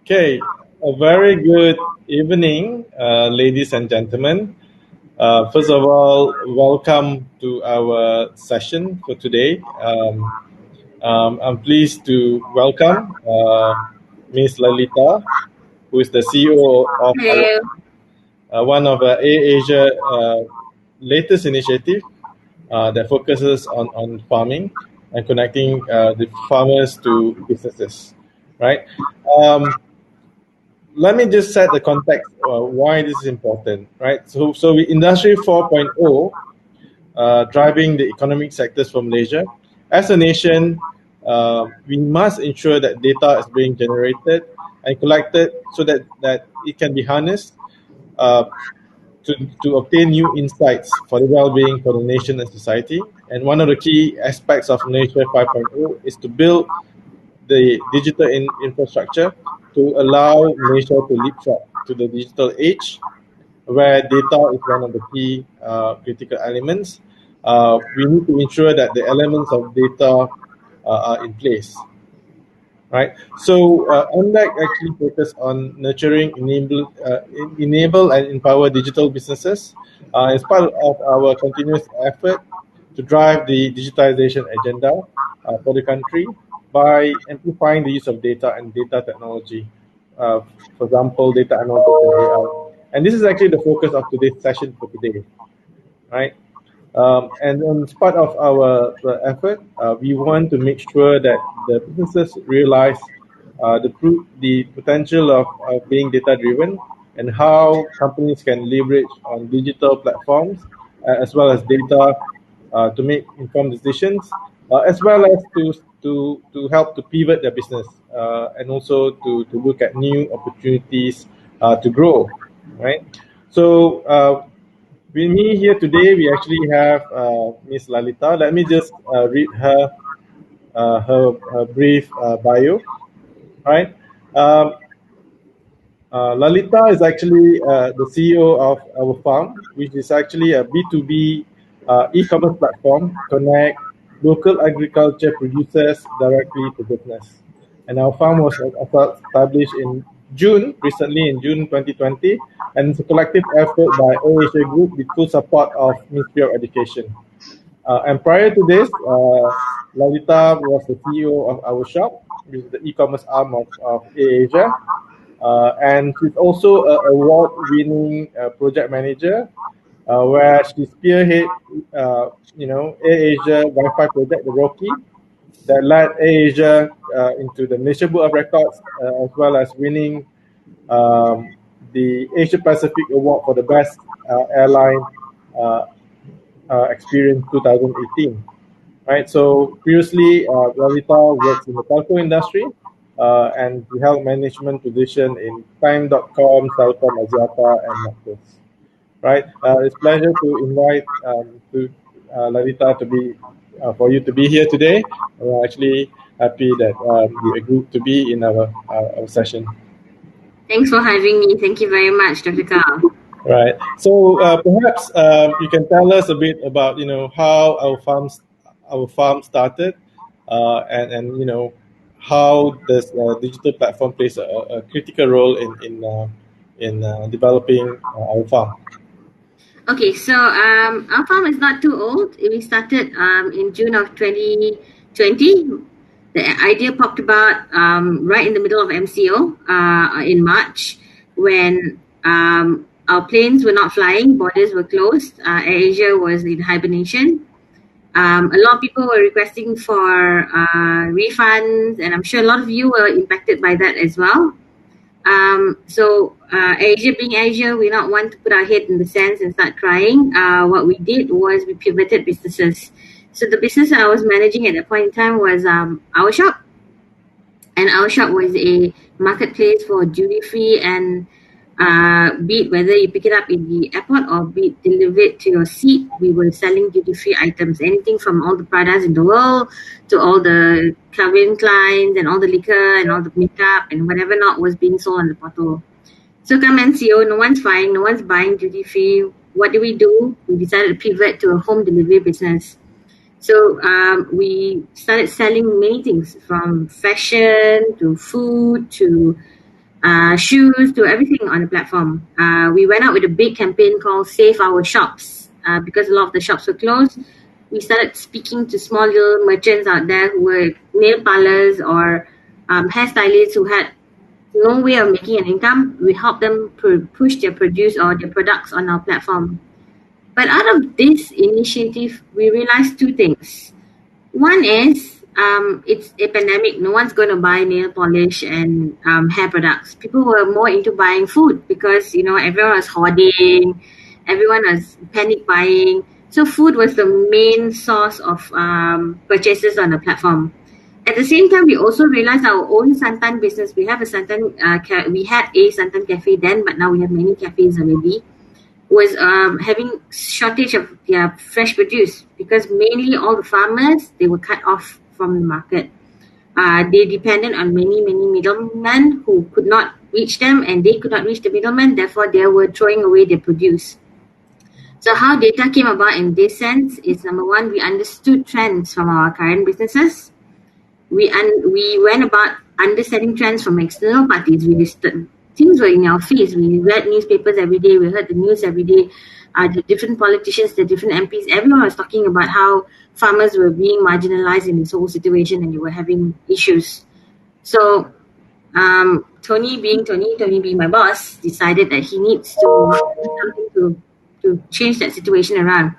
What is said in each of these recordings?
Okay, a very good evening, ladies and gentlemen. First of all, welcome to our session for today. I'm pleased to welcome Ms. Lalitha, who is the CEO of Hello. one of AirAsia latest initiative that focuses on farming and connecting the farmers to businesses, right? Um, Let me just set the context why this is important, right? Industry 4.0 driving the economic sectors from Malaysia. As a nation, we must ensure that data is being generated and collected so that it can be harnessed uh, to obtain new insights for the well-being for the nation and society. And one of the key aspects of Malaysia 5.0 is to build the digital infrastructure to allow Malaysia to leapfrog to the digital age, where data is one of the key critical elements. We need to ensure that the elements of data are in place, right? MDEC actually focus on nurturing, enable and empower digital businesses as part of our continuous effort to drive the digitization agenda for the country by amplifying the use of data and data technology, uh, for example, data analytics and AI. And this is actually the focus of today's session for today, right? And as part of our effort, we want to make sure that the businesses realize the potential of being data driven and how companies can leverage on digital platforms as well as data to make informed decisions, as well as to help to pivot their business and also to look at new opportunities to grow, right? So with me here today, we actually have Miss Lalitha. Let me just read her brief bio. Right. Um, Lalitha is actually the CEO of OURFARM, which is actually a B2B e-commerce platform connect local agriculture producers directly to business. And OURFARM was established in recently in June 2020, and it's a collective effort by AirAsia Group with full support of Ministry of Education. And prior to this, Lalitha was the CEO of Our Shop, which is the e-commerce arm of AirAsia. And she's also an award-winning project manager, where she spearhead, AirAsia Wi-Fi project, the Rocky, that led AirAsia into the Malaysia Book of Records, as well as winning the Asia Pacific Award for the best airline uh, experience 2018. Right. So previously, Lalitha works in the telco industry, and she held management position in Time.com, Celcom, Axiata, and Nexus. Right. It's a pleasure to invite to Lalitha to be for you to be here today. We're actually happy that you agreed to be in our session. Thanks for having me. Thank you very much, Dr. Karl. Right. So perhaps you can tell us a bit about how our farm started, and how does digital platform plays a critical role in developing our farm. Okay, so our farm is not too old. We started in June of 2020. The idea popped about right in the middle of MCO in March when our planes were not flying, borders were closed, AirAsia was in hibernation. A lot of people were requesting for refunds, and I'm sure a lot of you were impacted by that as well. Asia being Asia, we not want to put our head in the sands and start crying. What we did was we pivoted businesses. So the business I was managing at that point in time was Our Shop. And Our Shop was a marketplace for duty free and be it whether you pick it up in the airport or be it delivered to your seat, we were selling duty-free items, anything from all the Pradas in the world to all the Calvin Kleins and all the liquor and all the makeup and whatever not was being sold on the portal. So come NCO, no one's buying, no one's buying duty-free. What do? We decided to pivot to a home delivery business. So we started selling many things from fashion to food to shoes, to everything on the platform. We went out with a big campaign called Save Our Shops. Because a lot of the shops were closed, we started speaking to small little merchants out there who were nail parlors or hairstylists who had no way of making an income. We helped them push their produce or their products on our platform. But out of this initiative, we realized two things. One is it's a pandemic. No one's going to buy nail polish and hair products. People were more into buying food because, everyone was hoarding, everyone was panic buying. So food was the main source of purchases on the platform. At the same time, we also realized our own Santan business. We have a Santan, we had a Santan cafe then, but now we have many cafes already. Was having shortage of their fresh produce because mainly all the farmers, they were cut off from the market. They depended on many middlemen who could not reach them, and they could not reach the middlemen. Therefore, they were throwing away their produce. So how data came about in this sense is, number one, we understood trends from our current businesses. We went about understanding trends from external parties. We listed things were in our face. We read newspapers every day. We heard the news every day. The different politicians, the different MPs, everyone was talking about how farmers were being marginalized in this whole situation and they were having issues. So Tony being my boss, decided that he needs to do something to change that situation around.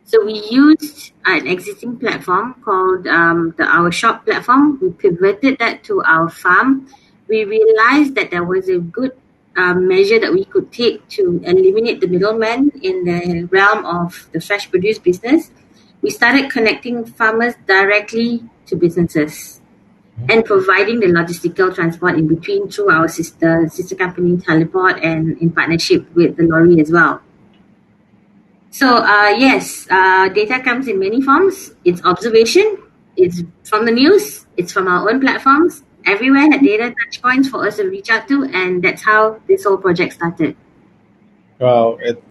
So we used an existing platform called the Our Shop platform. We pivoted that to our farm. We realized that there was a good measure that we could take to eliminate the middleman in the realm of the fresh produce business. We started connecting farmers directly to businesses and providing the logistical transport in between through our sister company Teleport and in partnership with the lorry as well. So yes, data comes in many forms. It's observation, it's from the news, it's from our own platforms. Everywhere had data touch points for us to reach out to, and that's how this whole project started. Wow, it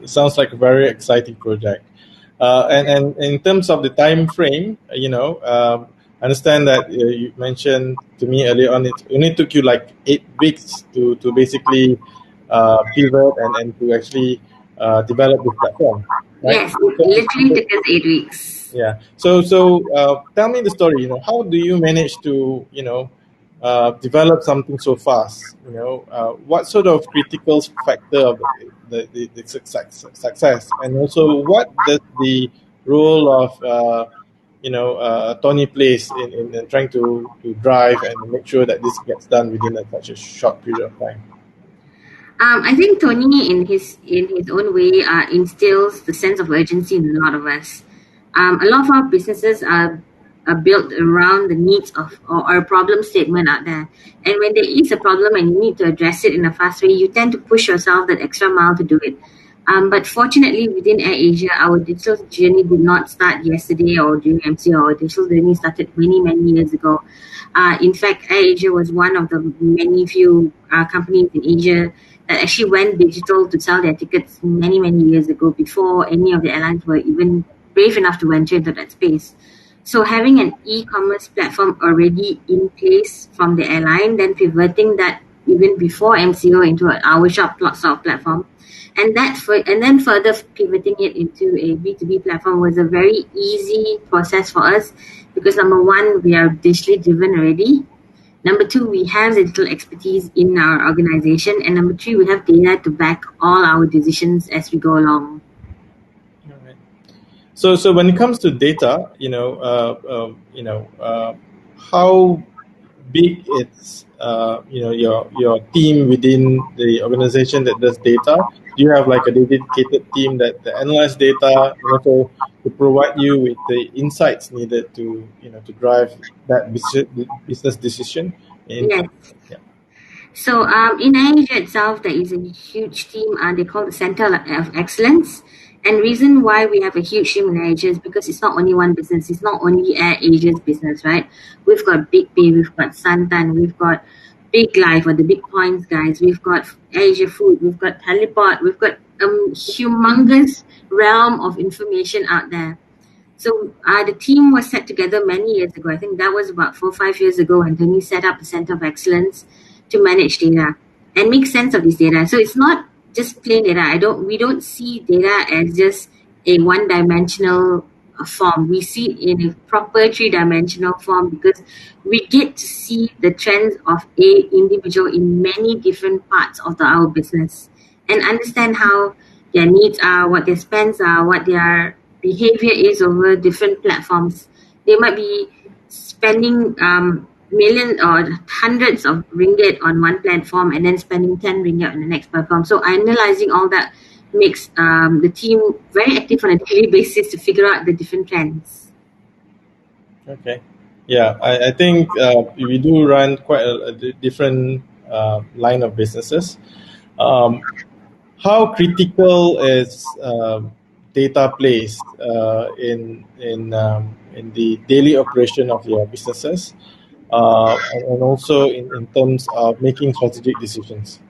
sounds like a very exciting project. And in terms of the time frame, I understand that you mentioned to me earlier on, it only took you like 8 weeks to basically pivot and to actually develop this platform, right? Yes, it literally took us 8 weeks. Yeah. So tell me the story. How do you manage to develop something so fast? What sort of critical factor of the success, and also what does the role of Tony plays in trying to drive and make sure that this gets done within such a short period of time? I think Tony, in his own way, instills the sense of urgency in a lot of us. A lot of our businesses are built around the needs of or a problem statement out there. And when there is a problem and you need to address it in a fast way, you tend to push yourself that extra mile to do it. But fortunately, within AirAsia, our digital journey did not start yesterday or during MCO. Our digital journey started many years ago. In fact, AirAsia was one of the many few companies in Asia that actually went digital to sell their tickets many years ago, before any of the airlines were even brave enough to venture into that space. So having an e-commerce platform already in place from the airline, then pivoting that even before MCO into an Our Shop sort of platform, and then further pivoting it into a B2B platform was a very easy process for us because, number one, we are digitally driven already. Number two, we have digital expertise in our organization, and number three, we have data to back all our decisions as we go along. So when it comes to data, how big it's your team within the organization that does data? Do you have like a dedicated team that analyze data, also to provide you with the insights needed to drive that business decision? Yes. Yeah. So in AirAsia itself, there is a huge team. They call the Center of Excellence. And reason why we have a huge team in AirAsia is because it's not only one business. It's not only AirAsia's business, right? We've got Big Pay, we've got Santan, we've got Big Life or the Big Points guys. We've got AirAsia Food, we've got Teleport, we've got humongous realm of information out there. So the team was set together many years ago. I think that was about 4 or 5 years ago, and then we set up a Center of Excellence to manage data and make sense of this data. So it's not just plain data. We don't see data as just a one-dimensional form. We see it in a proper three-dimensional form because we get to see the trends of a individual in many different parts of our business and understand how their needs are, what their spends are, what their behavior is over different platforms. They might be spending millions or hundreds of ringgit on one platform and then spending 10 ringgit on the next platform. So analyzing all that makes the team very active on a daily basis to figure out the different trends. Okay. Yeah, I think we do run quite a different line of businesses. How critical is data plays in the daily operation of your businesses, and also in terms of making strategic decisions?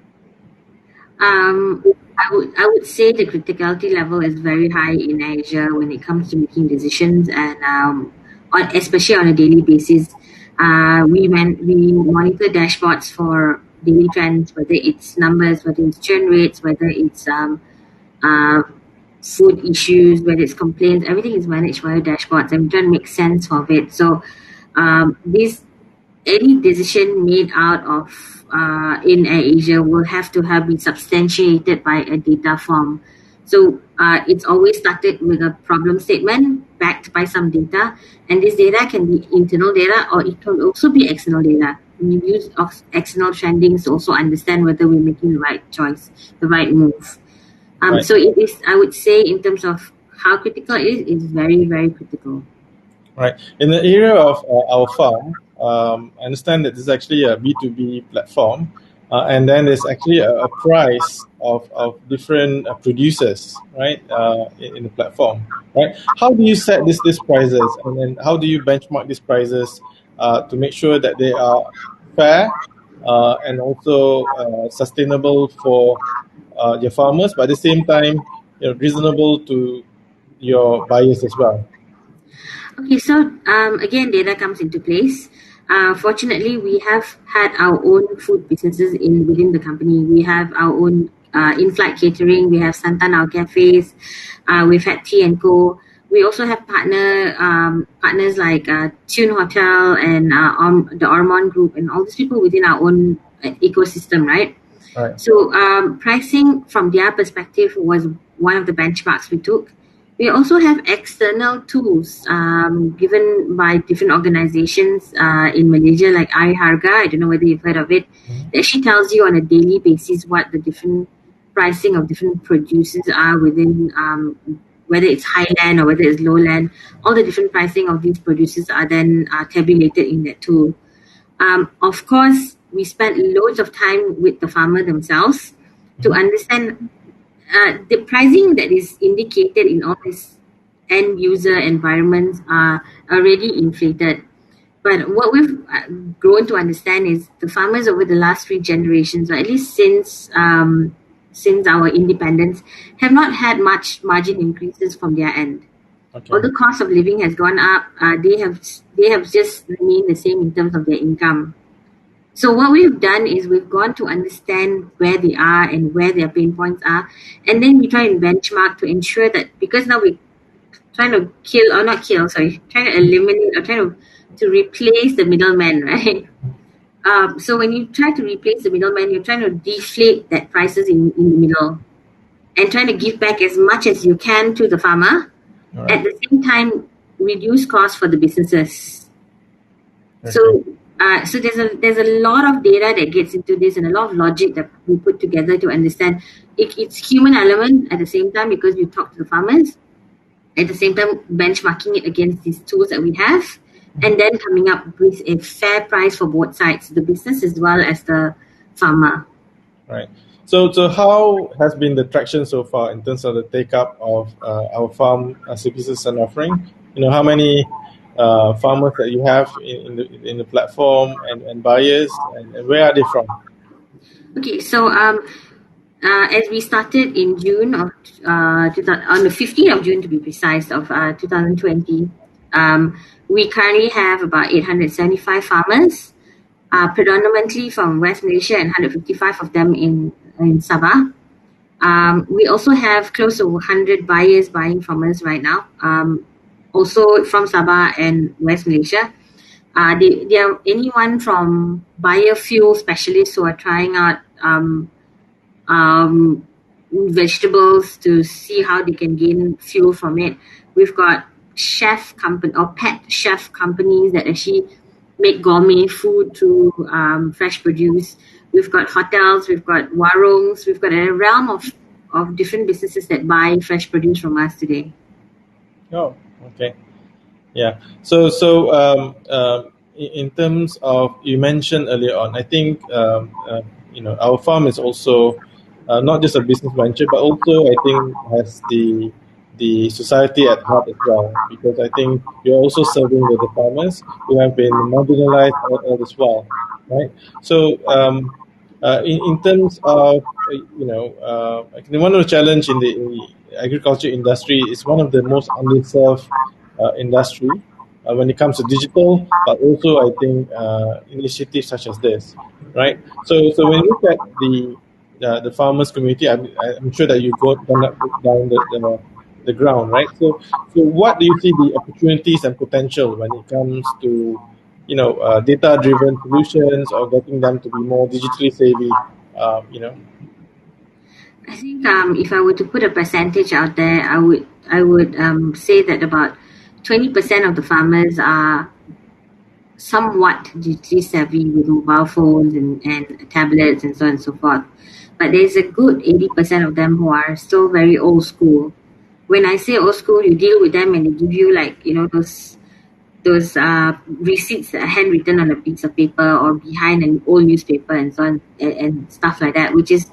I would say the criticality level is very high in Asia when it comes to making decisions, and especially on a daily basis. We monitor dashboards for daily trends, whether it's numbers, whether it's churn rates, whether it's food issues, whether it's complaints. Everything is managed via dashboards, and we try to make sense of it. So any decision made out of in AirAsia will have to have been substantiated by a data form. So it's always started with a problem statement backed by some data, and this data can be internal data or it can also be external data. We use external trendings to also understand whether we're making the right choice, the right move. Right. So it is, I would say, in terms of how critical it is very, very critical. Right. In the area of OURFARM, I understand that this is actually a B2B platform, and then there's actually a price of different producers, right, in the platform, right? How do you set these prices, and then how do you benchmark these prices to make sure that they are fair and also sustainable for your farmers, but at the same time, reasonable to your buyers as well? Okay, so again, data comes into place. Fortunately, we have had our own food businesses within the company. We have our own in-flight catering. We have Santanao cafes. We've had Tea and Co. We also have partners like Tune Hotel and the Ormond Group and all these people within our own ecosystem, right? Right. So pricing from their perspective was one of the benchmarks we took. We also have external tools given by different organizations in Malaysia, like iHarga. I don't know whether you've heard of it. It actually tells you on a daily basis what the different pricing of different producers are within, whether it's highland or whether it's lowland. All the different pricing of these producers are then tabulated in that tool. Of course, we spent loads of time with the farmer themselves to understand the pricing that is indicated in all these end user environments are already inflated. But what we've grown to understand is the farmers over the last 3 generations, or at least since our independence, have not had much margin increases from their end. Okay. Although cost of living has gone up, they have just remained the same in terms of their income. So what we've done is we've gone to understand where they are and where their pain points are, and then we try and benchmark to ensure that, because now we're trying to trying to eliminate or trying to replace the middleman, right? So when you try to replace the middleman, you're trying to deflate that prices in the middle and trying to give back as much as you can to the farmer. Right. At the same time, reduce costs for the businesses. Okay. So there's a lot of data that gets into this and a lot of logic that we put together to understand. It's human element at the same time because we talk to the farmers. At the same time, benchmarking it against these tools that we have, and then coming up with a fair price for both sides, the business as well as the farmer. Right. So how has been the traction so far in terms of the take-up of OURFARM services and offering? How many farmers that you have in the platform and buyers, and where are they from? Okay, so as we started in June of on the 15th of June to be precise of 2020, we currently have about 875 farmers. predominantly from West Malaysia and 155 of them in Sabah. We also have close to 100 buyers buying from us right now, also from Sabah and West Malaysia. They are anyone from biofuel specialists who are trying out vegetables to see how they can gain fuel from it. We've got chef company or pet chef companies that actually make gourmet food through fresh produce. We've got hotels, we've got warungs, we've got a realm of different businesses that buy fresh produce from us today. Oh, okay. Yeah. So in terms of, you mentioned earlier on, I think our farm is also not just a business venture, but also I think has the society at heart as well, because I think you're also serving the farmers who have been marginalized all this while, right? So in terms of I think one of the challenge in the agriculture industry is one of the most underserved industry when it comes to digital, but also I think initiatives such as this, right? So when you look at the farmers community, I'm sure that you go down the ground, right? So what do you see the opportunities and potential when it comes to data driven solutions or getting them to be more digitally savvy? I think if I were to put a percentage out there, I would say that about 20% of the farmers are somewhat digitally savvy with mobile phones and tablets and so on and so forth. But there's a good 80% of them who are still very old school. When I say old school, you deal with them and they give you those receipts that are handwritten on a piece of paper or behind an old newspaper and so on and stuff like that, which is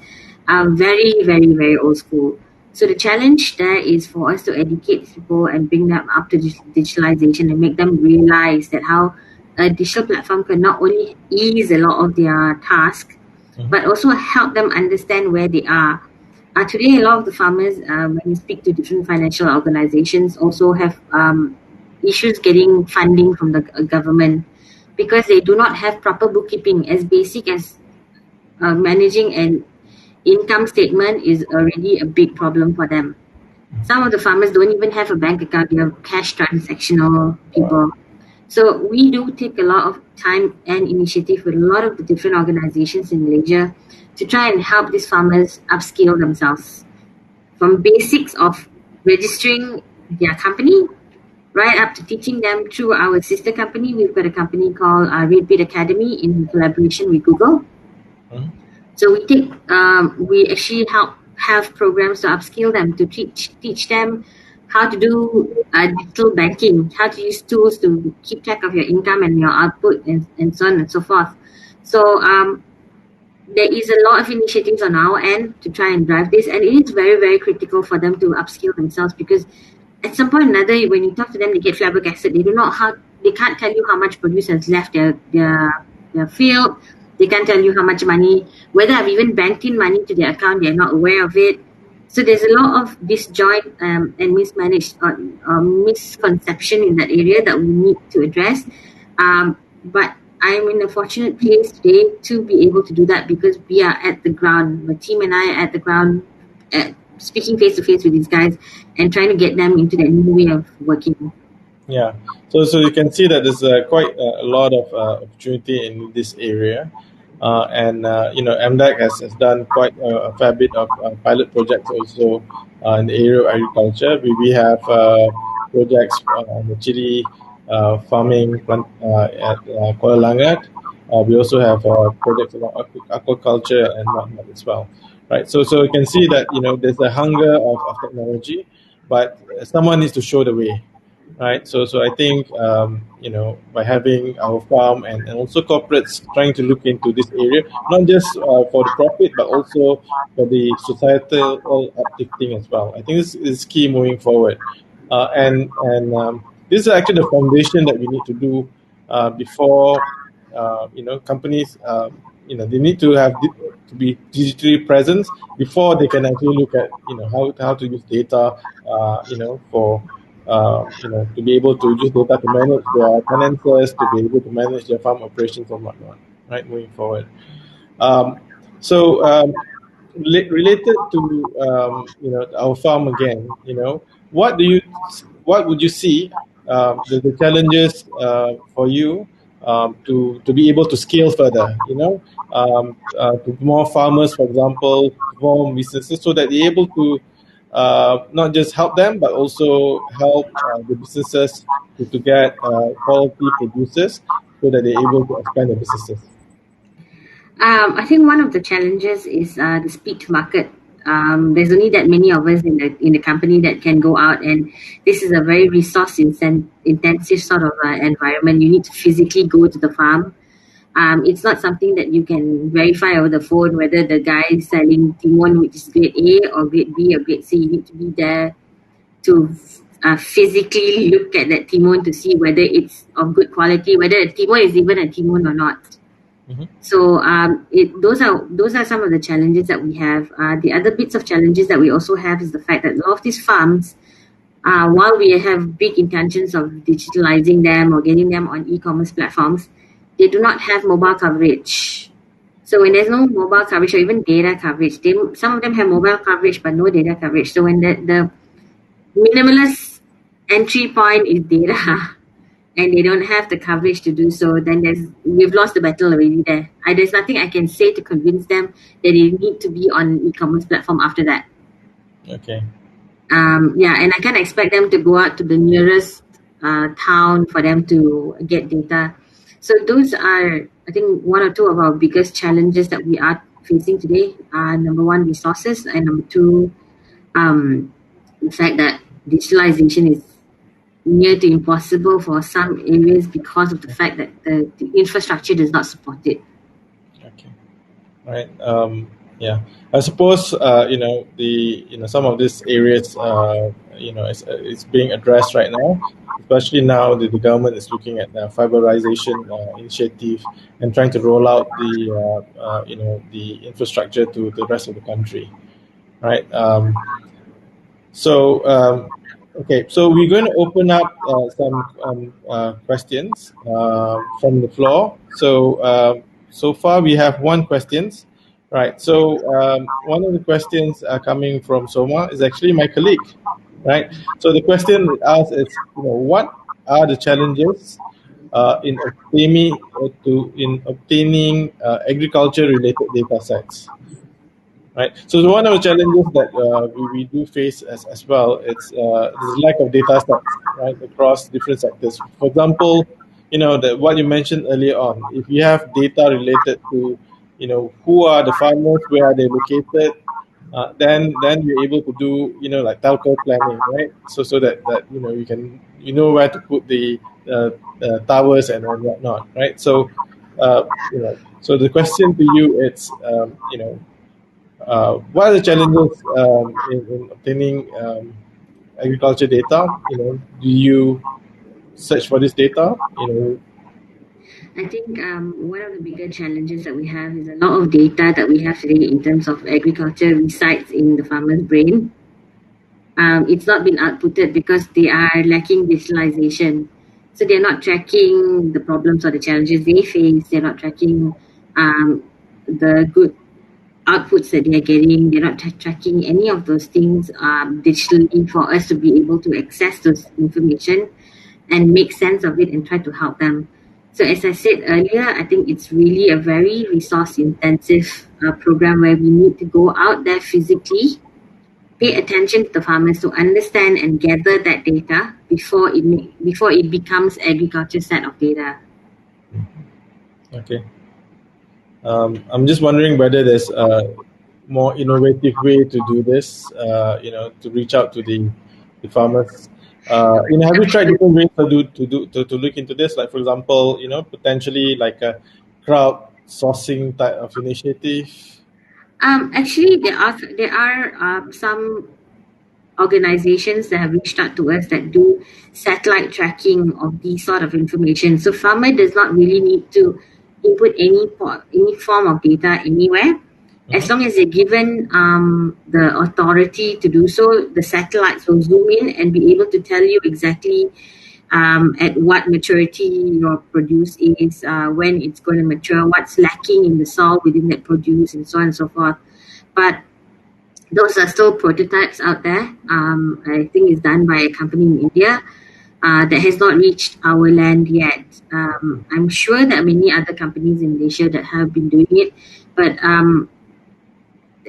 very, very, very old school. So the challenge there is for us to educate people and bring them up to digitalization and make them realize that how a digital platform can not only ease a lot of their tasks, but also help them understand where they are. Today, a lot of the farmers, when we speak to different financial organizations, also have issues getting funding from the government because they do not have proper bookkeeping. As basic as managing an income statement is already a big problem for them. Some of the farmers don't even have a bank account. They have cash transactional people. So we do take a lot of time and initiative with a lot of the different organizations in Malaysia to try and help these farmers upskill themselves from basics of registering their company right up to teaching them through our sister company. We've got a company called Redbit Academy in collaboration with Google. So we actually have programs to upskill them, to teach them how to do digital banking, how to use tools to keep track of your income and your output and so on and so forth. So there is a lot of initiatives on our end to try and drive this, and it is very, very critical for them to upskill themselves because at some point or another, when you talk to them, they get flabbergasted. They can't tell you how much produce has left their field. They can't tell you how much money, whether I've even banked in money to their account, they're not aware of it. So there's a lot of disjoint and mismanaged or misconception in that area that we need to address. But I'm in a fortunate place today to be able to do that because we are at the ground. My team and I are at the ground, speaking face to face with these guys and trying to get them into that new way of working. Yeah, so you can see that there's quite a lot of opportunity in this area, and MDEC has done quite a fair bit of pilot projects also in the area of agriculture. We have projects on the chili farming at Kuala Langat. We also have projects about aquaculture and whatnot as well, right? So you can see that there's a hunger of technology, but someone needs to show the way. Right, so I think by having our farm and also corporates trying to look into this area, not just for the profit but also for the societal uplifting as well. I think this is key moving forward, and this is actually the foundation that we need to do before companies they need to to be digitally present before they can actually look at how to use data for to be able to use data to manage their finances, to be able to manage their farm operations and whatnot. right, moving forward. So related to our farm again, what would you see the challenges for you to be able to scale further, to more farmers, for example, more businesses, so that they're able to not just help them but also help the businesses to get quality producers so that they're able to expand their businesses. I think one of the challenges is the speed to market. There's only that many of us in the company that can go out, and this is a very resource intensive sort of environment. You need to physically go to the farm. It's not something that you can verify over the phone whether the guy is selling Timon, which is grade A or grade B or grade C. You need to be there to physically look at that Timon to see whether it's of good quality, whether a Timon is even a Timon or not. Mm-hmm. So those are some of the challenges that we have. The other bits of challenges that we also have is the fact that a lot of these farms, while we have big intentions of digitalizing them or getting them on e-commerce platforms, they do not have mobile coverage. So when there's no mobile coverage or even data coverage, some of them have mobile coverage but no data coverage. So when the minimalist entry point is data, and they don't have the coverage to do so, then we've lost the battle already there. There's nothing I can say to convince them that they need to be on an e-commerce platform after that. Okay. And I can't expect them to go out to the nearest town for them to get data. So those are, I think, one or two of our biggest challenges that we are facing today. Number one, resources, and number two, the fact that digitalization is near to impossible for some areas because of the fact that the infrastructure does not support it. Okay, right. Yeah, I suppose some of these areas it's being addressed right now, especially now that the government is looking at the fiberization initiative and trying to roll out the infrastructure to the rest of the country, right? Okay, so we're going to open up some questions from the floor. So far we have one question, right? So one of the questions coming from Soma is actually my colleague, right? So the question it asks is, what are the challenges in obtaining agriculture-related data sets? Right. So one of the challenges that we do face as well, it's the lack of data sets, right, across different sectors. For example, what you mentioned earlier on, if you have data related to, who are the farmers, where are they located, then you're able to do, like telco planning, right? So that you can where to put the towers and whatnot, right? So so the question to you is, what are the challenges in obtaining agriculture data? Do you search for this data? I think one of the bigger challenges that we have is a lot of data that we have today in terms of agriculture resides in the farmer's brain. It's not been outputted because they are lacking digitalization. So they're not tracking the problems or the challenges they face. They're not tracking the good outputs that they're getting. They're not tracking any of those things digitally for us to be able to access those information and make sense of it and try to help them. So as I said earlier, I think it's really a very resource intensive program where we need to go out there physically, pay attention to the farmers to understand and gather that data before it becomes agriculture set of data. Okay. I'm just wondering whether there's a more innovative way to do this, to reach out to the farmers. Have you tried different ways to look into this? Like, for example, potentially like a crowdsourcing type of initiative. Actually, there are some organizations that have reached out to us that do satellite tracking of these sort of information. So farmer does not really need to input any form of data anywhere. As long as they're given the authority to do so, the satellites will zoom in and be able to tell you exactly at what maturity your produce is, when it's going to mature, what's lacking in the soil within that produce, and so on and so forth. But those are still prototypes out there. I think it's done by a company in India that has not reached our land yet. I'm sure that many other companies in Malaysia that have been doing it, but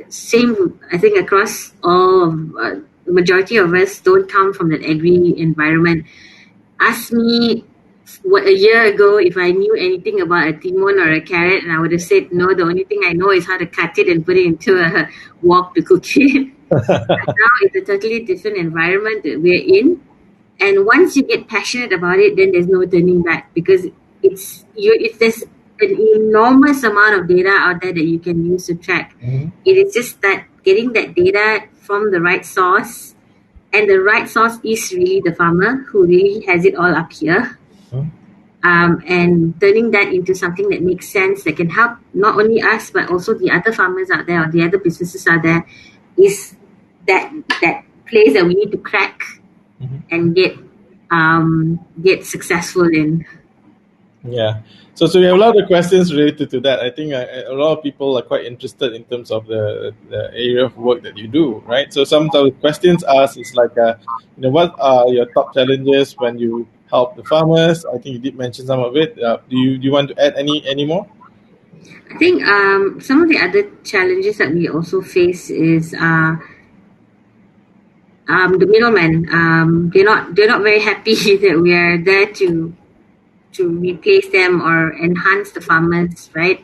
same, I think, across all of the majority of us don't come from that agri environment. Ask me a year ago if I knew anything about a timon or a carrot, and I would have said no. The only thing I know is how to cut it and put it into a wok to cook it. Now it's a totally different environment that we're in, and once you get passionate about it, then there's no turning back, because there's an enormous amount of data out there that you can use to track. It is just that getting that data from the right source, and the right source is really the farmer who really has it all up here. And turning that into something that makes sense, that can help not only us but also the other farmers out there or the other businesses out there, is that place that we need to crack and get successful in. Yeah. So we have a lot of questions related to that. I think a lot of people are quite interested in terms of the area of work that you do, right? So some of the questions asked is like, what are your top challenges when you help the farmers? I think you did mention some of it. Do you want to add any more? I think some of the other challenges that we also face is the middlemen. They're not very happy that we are there to replace them or enhance the farmers, right?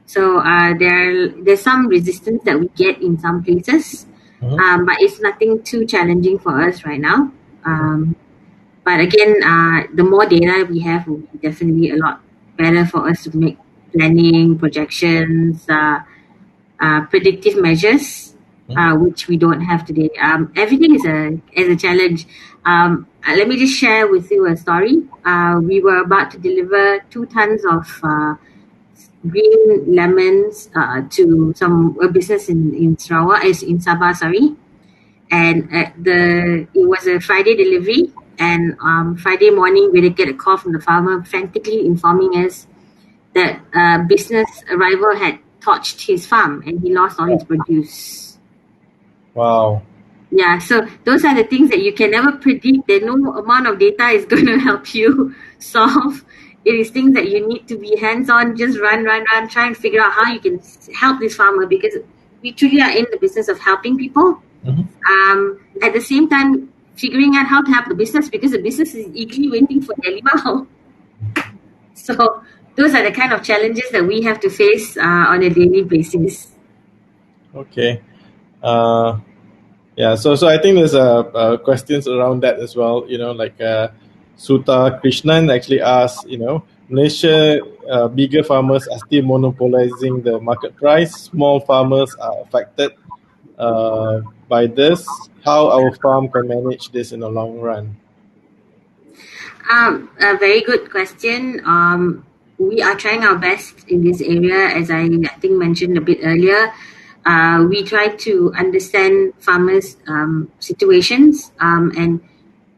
So there's some resistance that we get in some places, but it's nothing too challenging for us right now. But again, the more data we have will be definitely a lot better for us to make planning, projections, predictive measures, which we don't have today. Everything is a challenge. Let me just share with you a story. We were about to deliver 2 tons of green lemons to a business in Sarawak, in Sabah, sorry. And it was a Friday delivery. And Friday morning, we did get a call from the farmer frantically informing us that business arrival had torched his farm and he lost all his produce. Wow. Yeah, so those are the things that you can never predict, that no amount of data is going to help you solve. It is things that you need to be hands-on, just run, try and figure out how you can help this farmer, because we truly are in the business of helping people. At the same time, figuring out how to help the business, because the business is eagerly waiting for their limau. So those are the kind of challenges that we have to face on a daily basis. Okay. Yeah, so I think there's questions around that as well. Like Suta Krishnan actually asked, Malaysia bigger farmers are still monopolizing the market price. Small farmers are affected by this. How our farm can manage this in the long run? A very good question. We are trying our best in this area, as I think mentioned a bit earlier. We try to understand farmers' situations and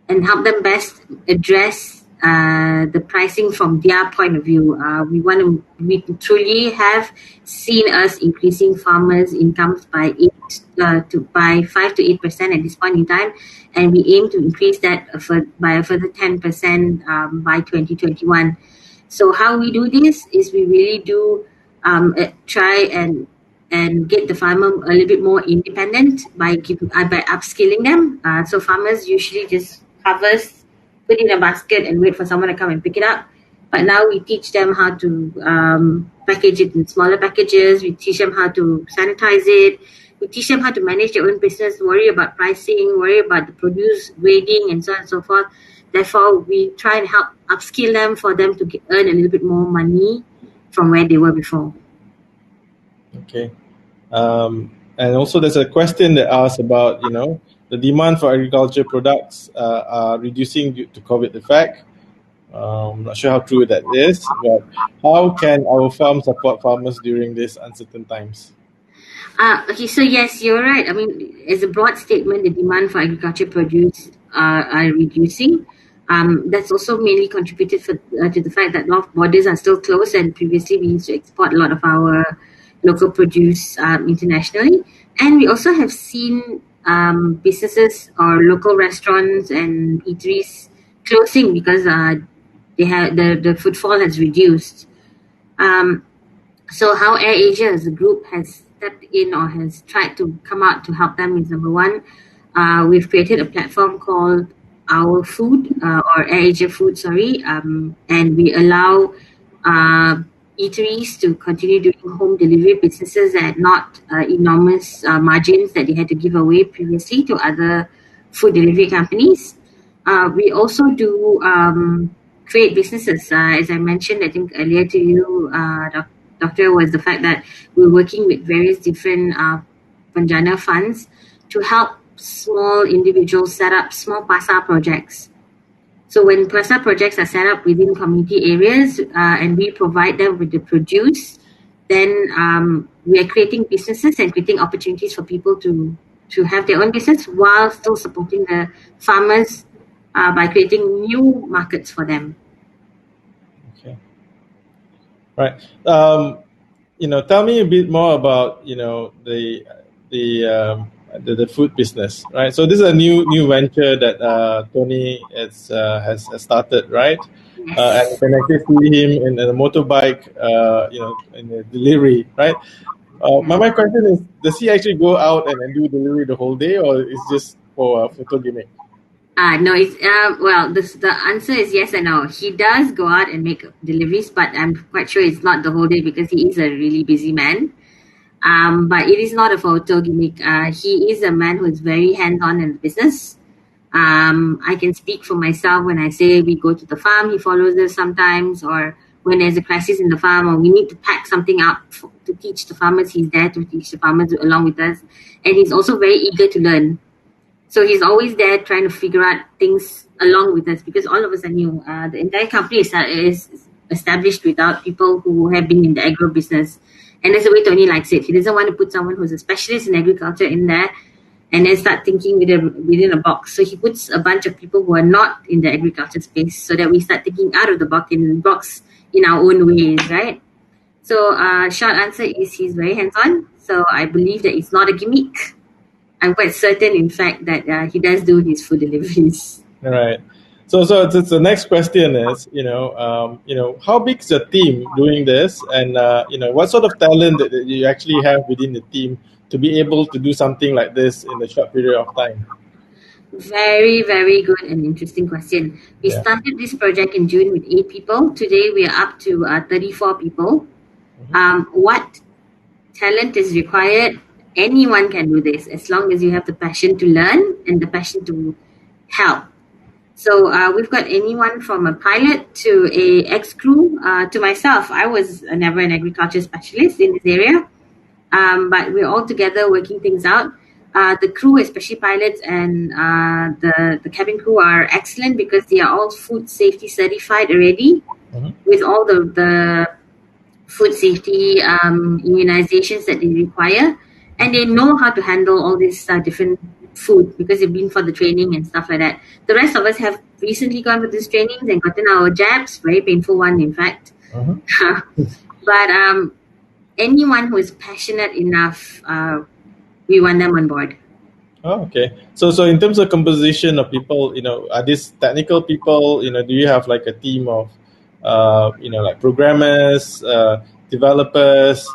help them best address the pricing from their point of view. We truly have seen us increasing farmers' incomes by 5 to 8% at this point in time, and we aim to increase that by a further 10% by 2021. So how we do this is we really do try and get the farmer a little bit more independent by upskilling them. So farmers usually just harvest, put it in a basket and wait for someone to come and pick it up. But now we teach them how to package it in smaller packages. We teach them how to sanitize it. We teach them how to manage their own business, worry about pricing, worry about the produce grading, and so on and so forth. Therefore, we try and help upskill them for them to earn a little bit more money from where they were before. Okay. And also there's a question that asks about, the demand for agriculture products are reducing due to COVID effect. I'm not sure how true that is, but how can our farm support farmers during these uncertain times? Okay, so yes, you're right. I mean, as a broad statement, the demand for agriculture produce are reducing. That's also mainly contributed to the fact that a lot of borders are still closed, and previously we used to export a lot of our local produce internationally. And we also have seen businesses or local restaurants and eateries closing because they have the footfall has reduced. So how AirAsia as a group has stepped in or has tried to come out to help them is, number one, we've created a platform called Our Food or AirAsia Food, and we allow eateries to continue doing home delivery businesses at not enormous margins that they had to give away previously to other food delivery companies. We also do create businesses. As I mentioned, I think earlier to you, Doctor, was the fact that we're working with various different Panjana funds to help small individuals set up small pasar projects. So when pasar projects are set up within community areas and we provide them with the produce, then we are creating businesses and creating opportunities for people to have their own business while still supporting the farmers by creating new markets for them. Okay. Right. Tell me a bit more about the food business, right? So this is a new venture that Tony has started, right? Yes. And you can actually see him in a motorbike, in a delivery, right? My question is, does he actually go out and do delivery the whole day, or is just for a photo gimmick? No, it's the answer is yes and no. He does go out and make deliveries, but I'm quite sure it's not the whole day because he is a really busy man. But it is not a photo gimmick. He is a man who is very hands-on in the business. I can speak for myself when I say we go to the farm, he follows us sometimes, or when there's a crisis in the farm or we need to pack something up to teach the farmers, he's there to teach the farmers along with us. And he's also very eager to learn. So he's always there trying to figure out things along with us because all of us are new. The entire company is established without people who have been in the agro business. And that's the way Tony likes it. He doesn't want to put someone who's a specialist in agriculture in there and then start thinking within a box. So he puts a bunch of people who are not in the agriculture space so that we start thinking out of the box in our own ways, right? So short answer is he's very hands-on. So I believe that it's not a gimmick. I'm quite certain, in fact, that he does do his food deliveries. All right. So the next question is, how big is the team doing this, and what sort of talent that you actually have within the team to be able to do something like this in a short period of time? Very, very good and interesting question. We started this project in June with 8 people. Today we are up to 34 people. What talent is required? Anyone can do this as long as you have the passion to learn and the passion to help. So we've got anyone from a pilot to a ex-crew to myself. I was never an agriculture specialist in this area, but we're all together working things out. The crew, especially pilots and the cabin crew, are excellent because they are all food safety certified already with all the food safety immunizations that they require. And they know how to handle all these different food because they've been for the training and stuff like that. The rest of us have recently gone for these trainings and gotten our jabs, very painful one, in fact. But anyone who is passionate enough, we want them on board. Oh, okay. So in terms of composition of people, are these technical people? Do you have like a team of, like programmers, developers,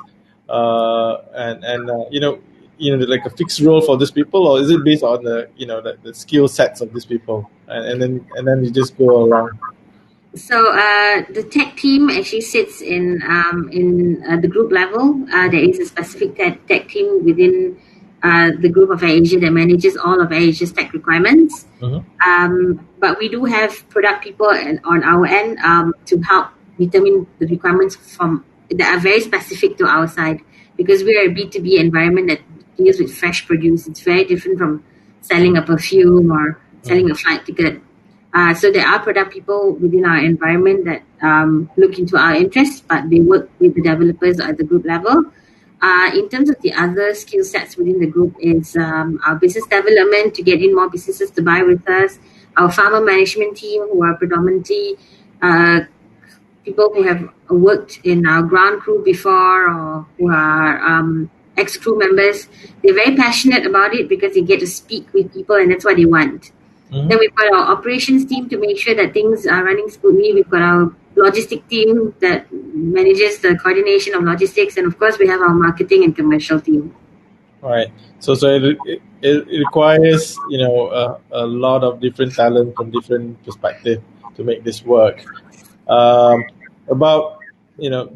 like a fixed role for these people, or is it based on the skill sets of these people, and then you just go around? So the tech team actually sits in the group level. There is a specific tech team within the group of AirAsia that manages all of AirAsia's tech requirements. But we do have product people on our end to help determine the requirements that are very specific to our side, because we are a B2B environment that deals with fresh produce. It's very different from selling a perfume or selling a flight ticket. So there are product people within our environment that look into our interests, but they work with the developers at the group level. In terms of the other skill sets within the group is our business development to get in more businesses to buy with us, our farmer management team, who are predominantly people who have worked in our ground crew before, or who are ex-crew members. They're very passionate about it because they get to speak with people, and that's what they want. Then we've got our operations team to make sure that things are running smoothly. We've got our logistic team that manages the coordination of logistics, and of course we have our marketing and commercial team. Right. So it requires a lot of different talent from different perspectives to make this work. About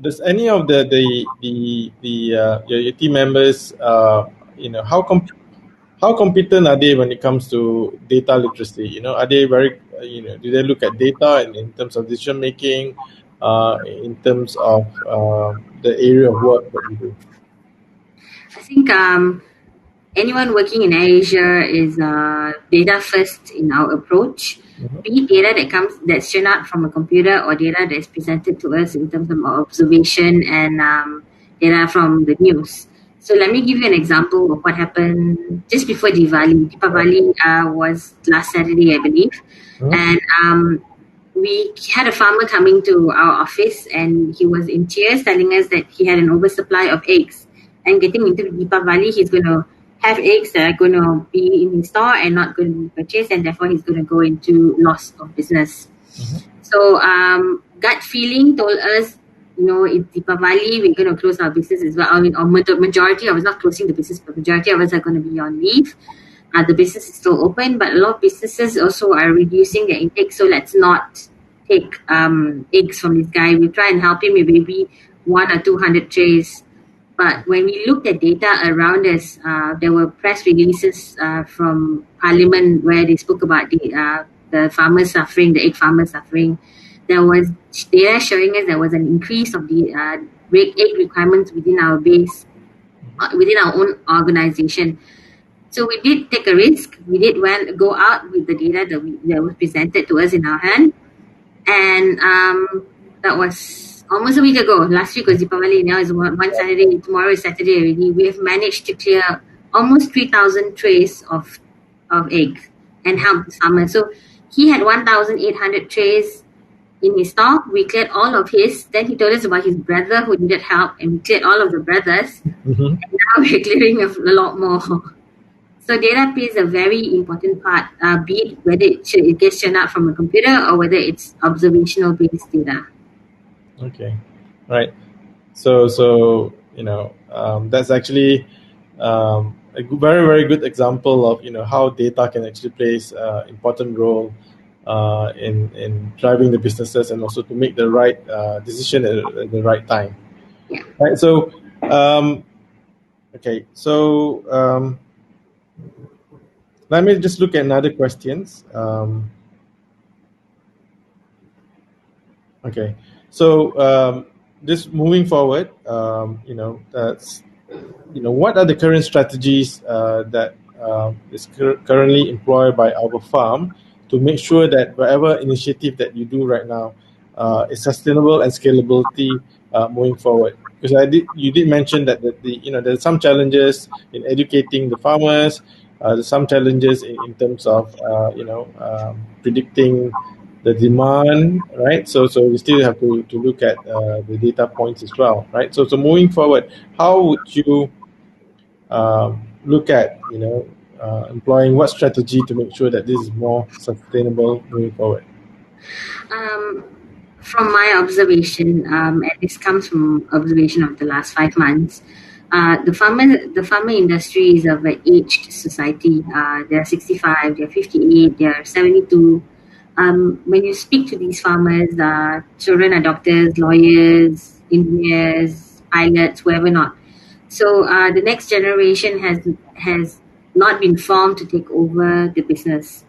does any of your team members how competent are they when it comes to data literacy? Are they very do they look at data in terms of decision making, in terms of the area of work that you do? I think anyone working in AirAsia is data first in our approach. Be it data that's shown out from a computer, or data that's presented to us in terms of our observation and data from the news. So let me give you an example of what happened just before Diwali. Deepavali was last Saturday, I believe. And we had a farmer coming to our office, and he was in tears telling us that he had an oversupply of eggs. And getting into Deepavali, he's going to have eggs that are going to be in his store and not going to be purchased, and therefore he's going to go into loss of business. So gut feeling told us, it's Deepavali, we're going to close our business as well. I mean, majority of us, not closing the business, but majority of us are going to be on leave. The business is still open, but a lot of businesses also are reducing their intake, so let's not take eggs from this guy. We try and help him with maybe 100 or 200 trays. But when we looked at data around us, there were press releases from Parliament where they spoke about the farmers suffering, the egg farmers suffering. There was data showing us there was an increase of the egg requirements within our base, within our own organization. So we did take a risk. We did go out with the data that was presented to us in our hand. And that was almost a week ago. Last week was Deepavali. Now is one Saturday. Tomorrow is Saturday already. We have managed to clear almost 3,000 trays of eggs and help the farmer. So he had 1,800 trays in his stock. We cleared all of his. Then he told us about his brother who needed help, and we cleared all of the brothers. And now we're clearing a lot more. So data plays a very important part, be it whether it gets churned out from a computer or whether it's observational based data. Okay, right. So that's actually a very, very good example of how data can actually plays important role in driving the businesses, and also to make the right decision at the right time. Yeah. Right. So okay. So let me just look at another questions. Okay. So just moving forward, that's what are the current strategies that is currently employed by OURFARM to make sure that whatever initiative that you do right now is sustainable and scalability moving forward? Because you did mention that there's some challenges in educating the farmers. There's some challenges in terms of predicting the demand, right? So we still have to look at the data points as well, right? So moving forward, how would you look at employing what strategy to make sure that this is more sustainable moving forward? From my observation, and this comes from observation of the last 5 months, the farmer industry is of an aged society. They're 65, they're 58, they're 72. When you speak to these farmers, children are doctors, lawyers, engineers, pilots, whoever not. So the next generation has not been formed to take over the business.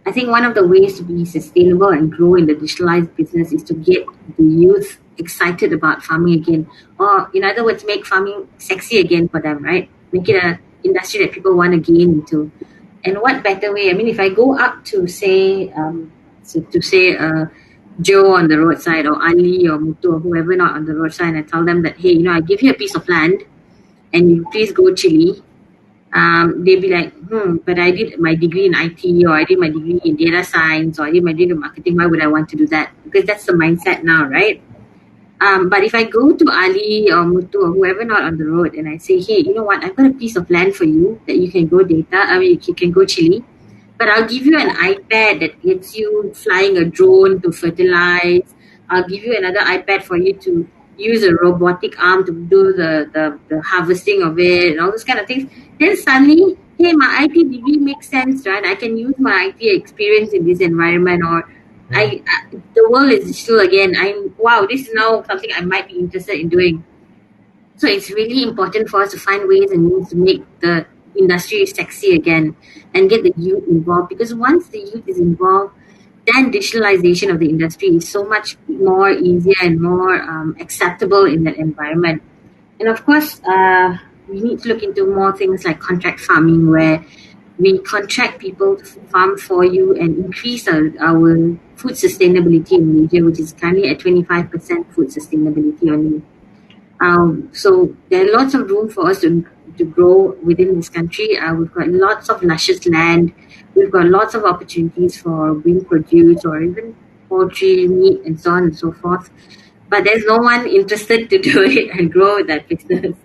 I think one of the ways to be sustainable and grow in the digitalized business is to get the youth excited about farming again, or in other words, make farming sexy again for them, right? Make it an industry that people want to gain into. And what better way? I mean, if I go up to say Joe on the roadside, or Ali or Mutu or whoever not on the roadside, and I tell them that, hey, I give you a piece of land and you please grow chili. they'd be like, but I did my degree in IT, or I did my degree in data science, or I did my degree in marketing. Why would I want to do that? Because that's the mindset now, right? But if I go to Ali or Muthu or whoever not on the road and I say, hey, you know what, I've got a piece of land for you that you can grow data, you can grow chili, but I'll give you an iPad that lets you flying a drone to fertilize. I'll give you another iPad for you to use a robotic arm to do the harvesting of it and all those kind of things. Then suddenly, hey, my IT degree makes sense, right? I can use my IT experience in this environment, or the world is digital again. Wow, this is now something I might be interested in doing. So it's really important for us to find ways and means to make the industry sexy again and get the youth involved, because once the youth is involved, then digitalization of the industry is so much more easier and more acceptable in that environment. And of course, we need to look into more things like contract farming, where we contract people to farm for you and increase our food sustainability in Malaysia, which is currently at 25% food sustainability only. So there are lots of room for us to grow within this country. We've got lots of luscious land. We've got lots of opportunities for green produce or even poultry, meat, and so on and so forth. But there's no one interested to do it and grow that business.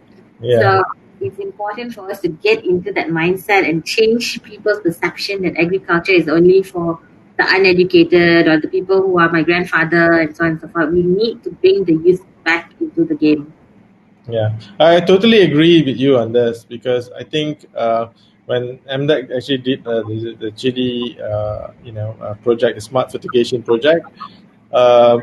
Yeah. So it's important for us to get into that mindset and change people's perception that agriculture is only for the uneducated or the people who are my grandfather and so on and so forth. We need to bring the youth back into the game. Yeah, I totally agree with you on this, because I think when MDEC actually did the chili, project, the smart fertigation project, the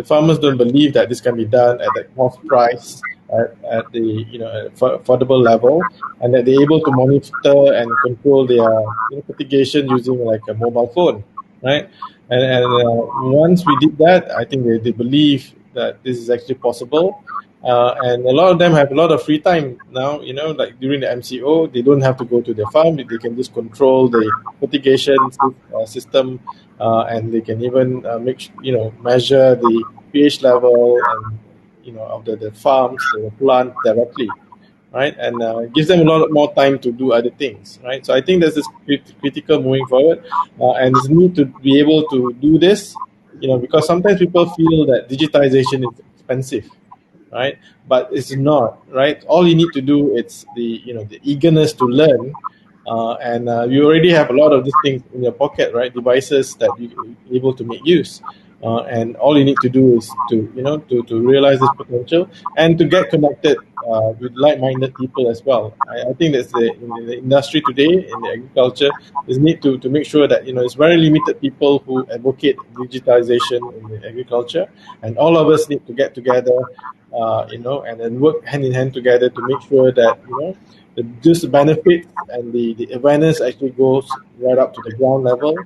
farmers don't believe that this can be done at the cost price at the affordable level, and that they're able to monitor and control their fertigation using like a mobile phone, right? And once we did that, I think they believe that this is actually possible. And a lot of them have a lot of free time now, like during the MCO, they don't have to go to their farm. They can just control the fertigation system, and they can even measure the pH level and of the farms, the plant directly, right? And it gives them a lot more time to do other things, right? So I think this is critical moving forward, and it's need to be able to do this, because sometimes people feel that digitization is expensive, right? But it's not, right? All you need to do is the eagerness to learn, and you already have a lot of these things in your pocket, right? Devices that you're able to make use. And all you need to do is to realize this potential and to get connected with like-minded people as well. I think that's in the industry today, in the agriculture, is need to make sure that it's very limited people who advocate digitization in the agriculture, and all of us need to get together, and then work hand in hand together to make sure that just benefits and the awareness actually goes right up to the ground level,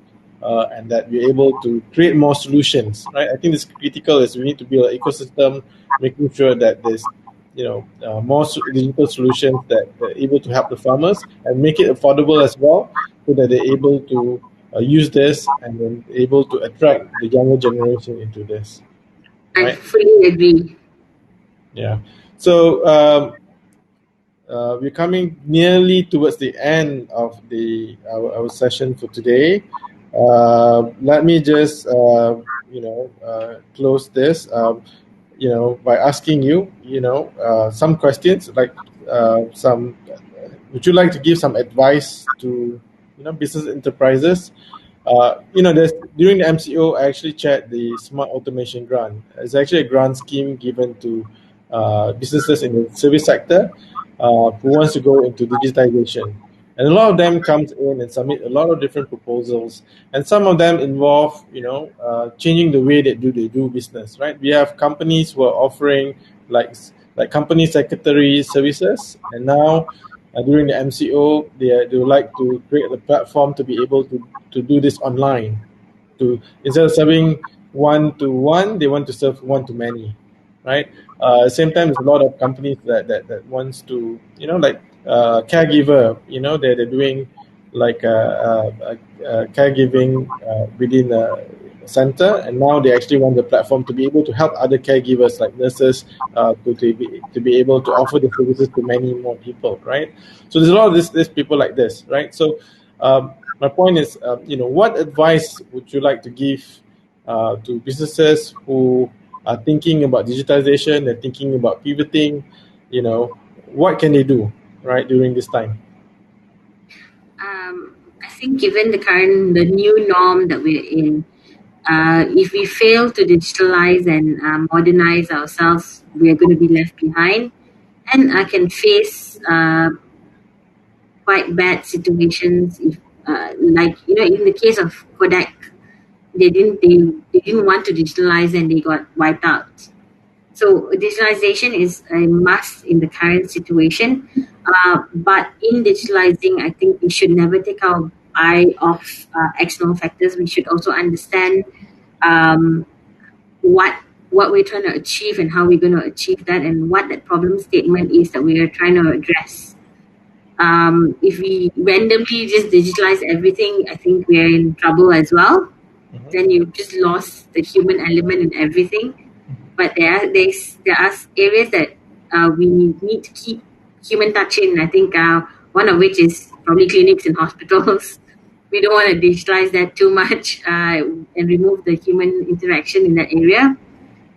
and that we're able to create more solutions, right? I think this critical is we need to build an ecosystem, making sure that there's more digital solutions that are able to help the farmers and make it affordable as well, so that they're able to use this and then able to attract the younger generation into this. I Right? fully agree. Yeah. So we're coming nearly towards the end of our session for today. Let me just close this by asking you some questions, like some. Would you like to give some advice to business enterprises? During the MCO, I actually chaired the Smart Automation Grant. It's actually a grant scheme given to businesses in the service sector who wants to go into digitization. And a lot of them comes in and submit a lot of different proposals, and some of them involve, changing the way they do business. Right? We have companies who are offering like company secretary services, and now during the MCO, they would like to create a platform to be able to do this online. To instead of serving one to one, they want to serve one to many, right? Same time, there's a lot of companies that wants to, caregiver. They're doing like caregiving within center, and now they actually want the platform to be able to help other caregivers like nurses to be able to offer the services to many more people, right? So there's a lot of this people like this, right? So my point is, what advice would you like to give to businesses who are thinking about digitization, they're thinking about pivoting, what can they do, right, during this time? I think given the new norm that we're in, if we fail to digitalize and modernize ourselves, we're going to be left behind, and I can face quite bad situations. If, in the case of Kodak, they didn't want to digitalize and they got wiped out. So digitalization is a must in the current situation. But in digitalizing, I think we should never take our eye off external factors. We should also understand what we're trying to achieve and how we're going to achieve that, and what that problem statement is that we are trying to address. If we randomly just digitalize everything, I think we're in trouble as well. Mm-hmm. Then you just lost the human element in everything. But there are areas that we need to keep human touch in. I think one of which is probably clinics and hospitals. We don't want to digitalize that too much and remove the human interaction in that area.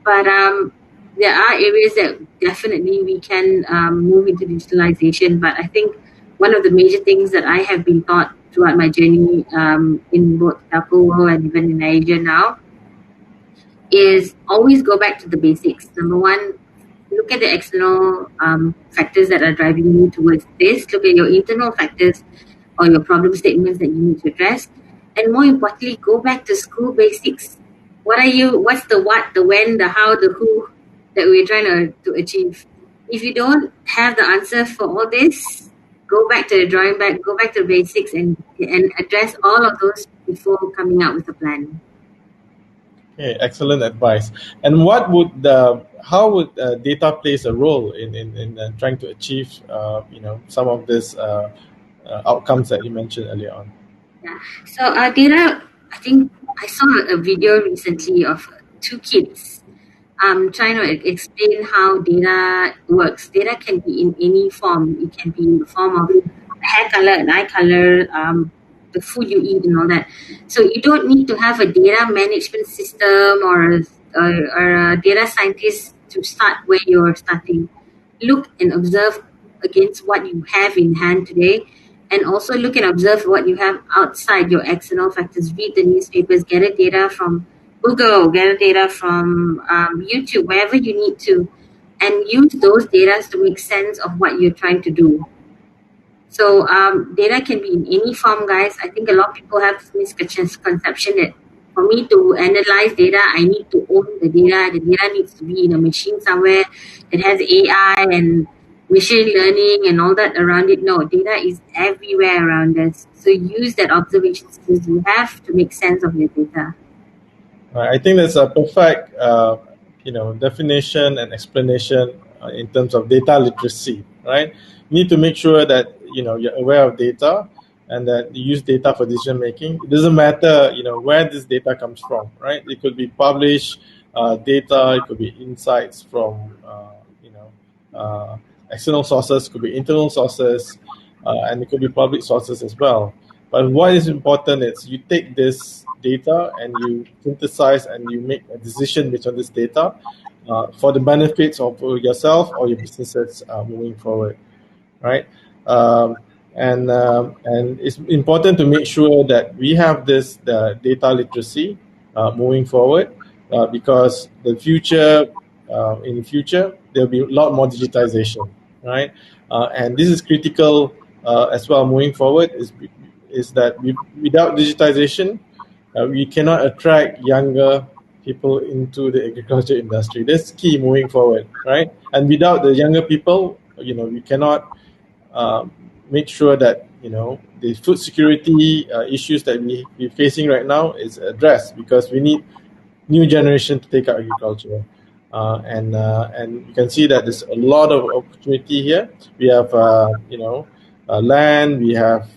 But there are areas that definitely we can move into digitalization. But I think one of the major things that I have been taught throughout my journey in both telco world and even in Asia now is always go back to the basics. Number one, look at the external factors that are driving you towards this. Look at your internal factors or your problem statements that you need to address. And more importantly, go back to school basics. What's the what, the when, the how, the who that we're trying to achieve? If you don't have the answer for all this, go back to the drawing board, go back to the basics and address all of those before coming out with a plan. Okay, excellent advice. And how would data plays a role in trying to achieve some of these outcomes that you mentioned earlier on? Yeah. So data, I think I saw a video recently of two kids trying to explain how data works. Data can be in any form. It can be in the form of hair color, an eye color, the food you eat and all that. So you don't need to have a data management system or a data scientist to start where you're starting. Look and observe against what you have in hand today, and also look and observe what you have outside your external factors. Read the newspapers, gather data from Google, gather data from YouTube, wherever you need to, and use those data to make sense of what you're trying to do. So data can be in any form, guys. I think a lot of people have this misconception that for me to analyze data, I need to own the data. The data needs to be in a machine somewhere that has AI and machine learning and all that around it. No, data is everywhere around us. So use that observation skills you have to make sense of your data. I think that's a perfect definition and explanation in terms of data literacy, right? You need to make sure that you're aware of data and that you use data for decision making. It doesn't matter where this data comes from, right? It could be published data, it could be insights from external sources, could be internal sources, and it could be public sources as well. But what is important is you take this data and you synthesize and you make a decision based on this data for the benefits of yourself or your businesses moving forward, right? And it's important to make sure that we have this data literacy moving forward because in the future there'll be a lot more digitization, right? And this is critical as well moving forward. Is that without digitization, we cannot attract younger people into the agriculture industry. That's key moving forward, right? And without the younger people, we cannot make sure that the food security issues that we're facing right now is addressed, because we need new generation to take up agriculture. And you can see that there's a lot of opportunity here. We have land, we have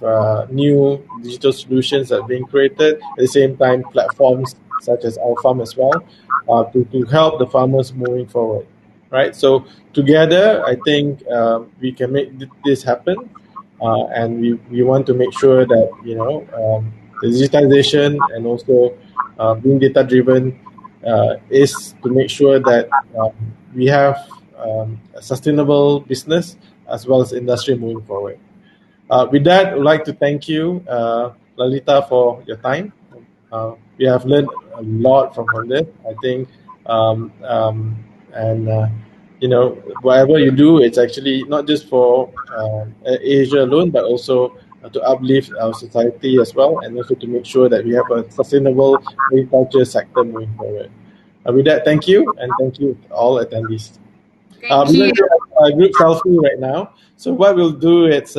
new digital solutions that are being created. At the same time, platforms such as OURFARM as well, to help the farmers moving forward, right? So together, I think we can make this happen, and we want to make sure that the digitization and also being data driven is to make sure that we have a sustainable business as well as industry moving forward. With that, I'd like to thank you, Lalitha, for your time. We have learned a lot from this, I think, whatever you do, it's actually not just for Asia alone, but also to uplift our society as well, and also to make sure that we have a sustainable agriculture sector moving forward. With that, thank you, and thank you to all attendees. Thank We're you. going to do a group selfie right now. So what we'll do is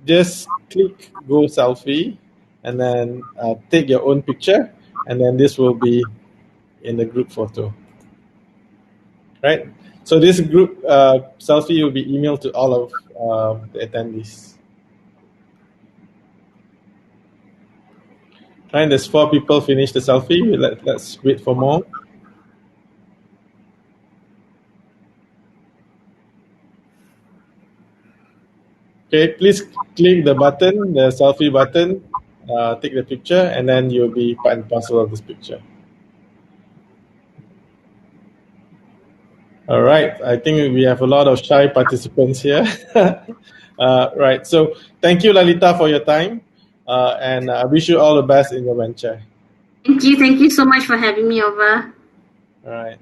just click Go Selfie, and then take your own picture, and then this will be in the group photo. Right? So this group selfie will be emailed to all of the attendees. Right, there's 4 people finished the selfie. Let's wait for more. Okay, please click the button, the selfie button, take the picture, and then you'll be part and parcel of this picture. All right, I think we have a lot of shy participants here. Right, so thank you, Lalitha, for your time, and I wish you all the best in your venture. Thank you so much for having me over. All right.